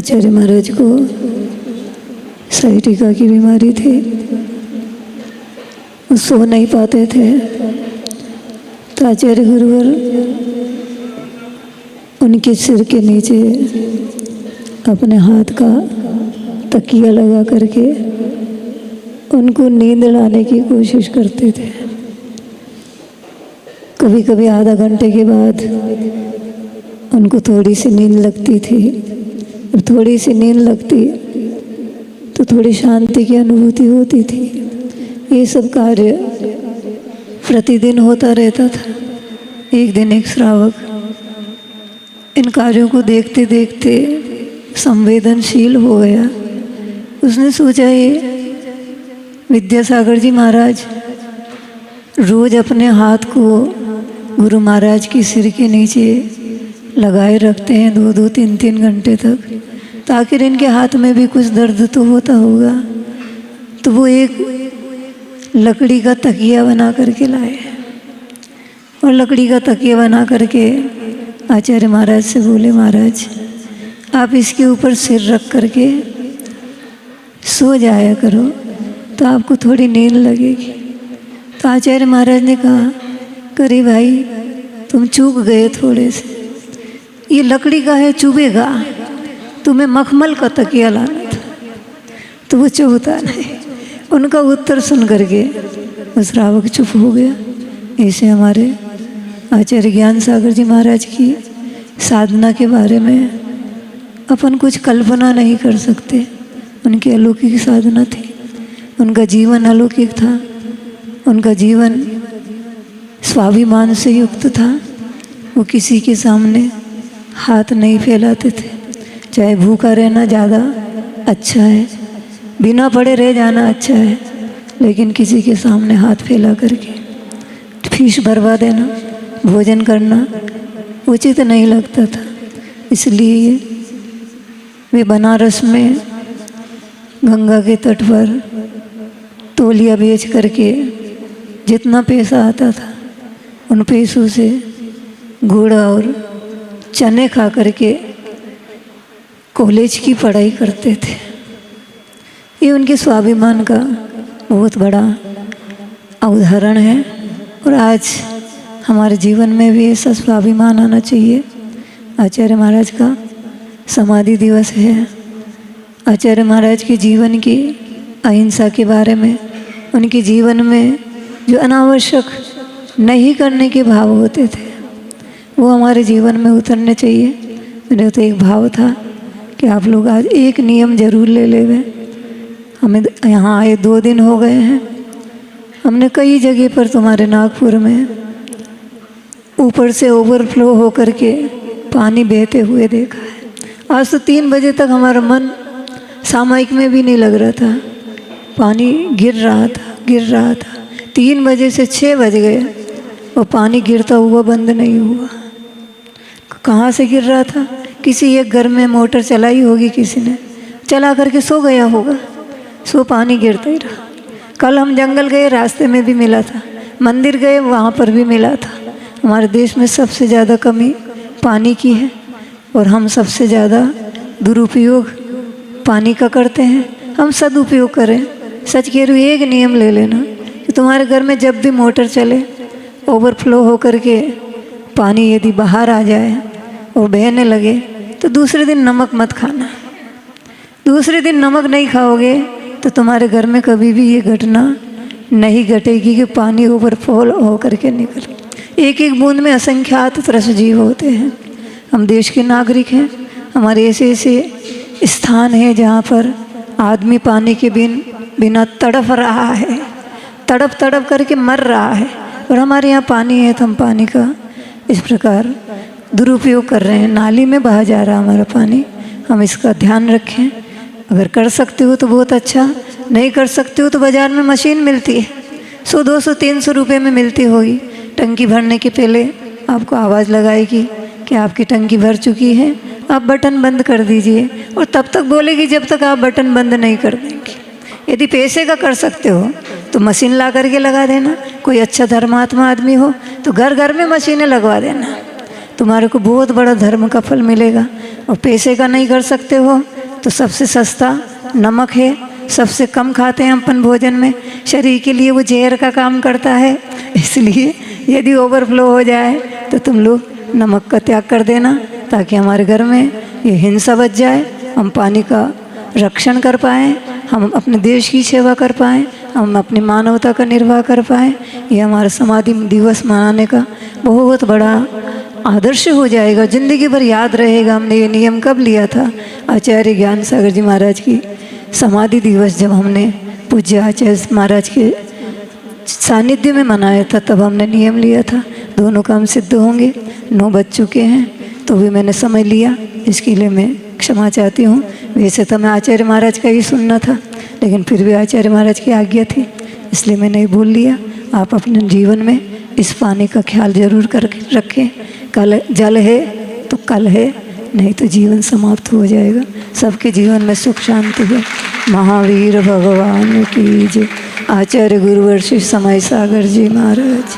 आचार्य महाराज को साइटिका की बीमारी थी, वो सो नहीं पाते थे। तो आचार्य गुरुवर उनके सिर के नीचे अपने हाथ का तकिया लगा करके उनको नींद लाने की कोशिश करते थे। कभी कभी आधा घंटे के बाद उनको थोड़ी सी नींद लगती थी, और थोड़ी सी नींद लगती तो थोड़ी शांति की अनुभूति होती थी। ये सब कार्य प्रतिदिन होता रहता था। एक दिन एक श्रावक इन कार्यों को देखते देखते संवेदनशील हो गया। उसने सोचा ये विद्यासागर जी महाराज रोज अपने हाथ को गुरु महाराज की सिर के नीचे लगाए रखते हैं 2-2, 3-3 घंटे तक, तो आखिर इनके हाथ में भी कुछ दर्द तो होता होगा। तो वो एक लकड़ी का तकिया बना करके लाए, और लकड़ी का तकिया बना करके आचार्य महाराज से बोले, महाराज आप इसके ऊपर सिर रख करके सो जाया करो तो आपको थोड़ी नींद लगेगी। तो आचार्य महाराज ने कहा, करे भाई तुम चूक गए थोड़े से, ये लकड़ी का है, चुभेगा, तुम्हें मखमल का तकिया लाना था। तो वो चुभता नहीं। उनका उत्तर सुन करके उस श्रावक चुप हो गया। ऐसे हमारे आचार्य ज्ञान सागर जी महाराज की साधना के बारे में अपन कुछ कल्पना नहीं कर सकते। उनकी अलौकिक साधना थी, उनका जीवन अलौकिक था, उनका जीवन स्वाभिमान से युक्त था। वो किसी के सामने हाथ नहीं फैलाते थे। चाहे भूखा रहना ज़्यादा अच्छा है, बिना पड़े रह जाना अच्छा है, लेकिन किसी के सामने हाथ फैला करके फीस भरवा देना, भोजन करना उचित नहीं लगता था। इसलिए वे बनारस में गंगा के तट पर तौलिया बेच करके जितना पैसा आता था उन पैसों से गुड़ और चने खा करके कॉलेज की पढ़ाई करते थे। ये उनके स्वाभिमान का बहुत बड़ा उदाहरण है, और आज हमारे जीवन में भी ऐसा स्वाभिमान आना चाहिए। आचार्य महाराज का समाधि दिवस है। आचार्य महाराज के जीवन की अहिंसा के बारे में, उनके जीवन में जो अनावश्यक नहीं करने के भाव होते थे वो हमारे जीवन में उतरने चाहिए। मेरा तो एक भाव था कि आप लोग आज एक नियम जरूर ले लेवे। हमें यहाँ आए 2 दिन हो गए हैं, हमने कई जगह पर तुम्हारे नागपुर में ऊपर से ओवरफ्लो हो करके पानी बहते हुए देखा है। आज तो 3 बजे तक हमारा मन सामायिक में भी नहीं लग रहा था, पानी गिर रहा था। 3 बजे से 6 बज गए, वो पानी गिरता हुआ बंद नहीं हुआ। कहाँ से गिर रहा था? किसी एक घर में मोटर चलाई होगी, किसी ने चला करके सो गया होगा, सो पानी गिरता ही रहा। कल हम जंगल गए, रास्ते में भी मिला था, मंदिर गए वहाँ पर भी मिला था। हमारे देश में सबसे ज़्यादा कमी पानी की है, और हम सबसे ज़्यादा दुरुपयोग पानी का करते हैं। हम सदुपयोग करें। सच कह रही हूँ, एक नियम ले लेना कि तुम्हारे घर में जब भी मोटर चले, ओवरफ्लो हो करके पानी यदि बाहर आ जाए और बहने लगे तो दूसरे दिन नमक मत खाना। दूसरे दिन नमक नहीं खाओगे तो तुम्हारे घर में कभी भी ये घटना नहीं घटेगी कि पानी ओवरफ्लो हो करके निकले। एक एक बूंद में असंख्यात त्रसजीव होते हैं। हम देश के नागरिक हैं, हमारे ऐसे ऐसे स्थान हैं जहाँ पर आदमी पानी के बिना तड़प रहा है, तड़प करके मर रहा है, और हमारे यहाँ पानी है तो हम पानी का इस प्रकार दुरुपयोग कर रहे हैं। नाली में बहा जा रहा हमारा पानी, हम इसका ध्यान रखें। अगर कर सकते हो तो बहुत अच्छा, नहीं कर सकते हो तो बाज़ार में मशीन मिलती है, 100, 200, 300 रुपये में मिलती होगी। टंकी भरने के पहले आपको आवाज़ लगाएगी कि आपकी टंकी भर चुकी है, आप बटन बंद कर दीजिए, और तब तक बोलेगी जब तक आप बटन बंद नहीं कर देंगे। यदि पैसे का कर सकते हो तो मशीन ला करके लगा देना। कोई अच्छा धर्मात्मा आदमी हो तो घर घर में मशीनें लगवा देना, तुम्हारे को बहुत बड़ा धर्म का फल मिलेगा। और पैसे का नहीं कर सकते हो तो सबसे सस्ता नमक है, सबसे कम खाते हैं हम अपन भोजन में, शरीर के लिए वो जहर का काम करता है। इसलिए यदि ओवरफ्लो हो जाए तो तुम लोग नमक का त्याग कर देना, ताकि हमारे घर में ये हिंसा बच जाए, हम पानी का रक्षण कर पाएँ, हम अपने देश की सेवा कर पाएँ, हम अपनी मानवता का निर्वाह कर पाएँ। ये हमारा समाधि दिवस मनाने का बहुत बड़ा आदर्श हो जाएगा, ज़िंदगी भर याद रहेगा। हमने ये नियम कब लिया था? आचार्य ज्ञान सागर जी महाराज की समाधि दिवस जब हमने पूज्य आचार्य महाराज के सानिध्य में मनाया था, तब हमने नियम लिया था। दोनों काम सिद्ध होंगे। 9 बज चुके हैं तो भी मैंने समझ लिया, इसके लिए मैं क्षमा चाहती हूँ। वैसे तो मैं आचार्य महाराज का ही सुनना था, लेकिन फिर भी आचार्य महाराज की आज्ञा थी, इसलिए मैंने ये बोल लिया। आप अपने जीवन में इस पानी का ख्याल जरूर कर रखें। कल जल है तो कल है, नहीं तो जीवन समाप्त हो जाएगा। सबके जीवन में सुख शांति है। महावीर भगवान की जय। आचार्य गुरुवर श्री समय सागर जी महाराज।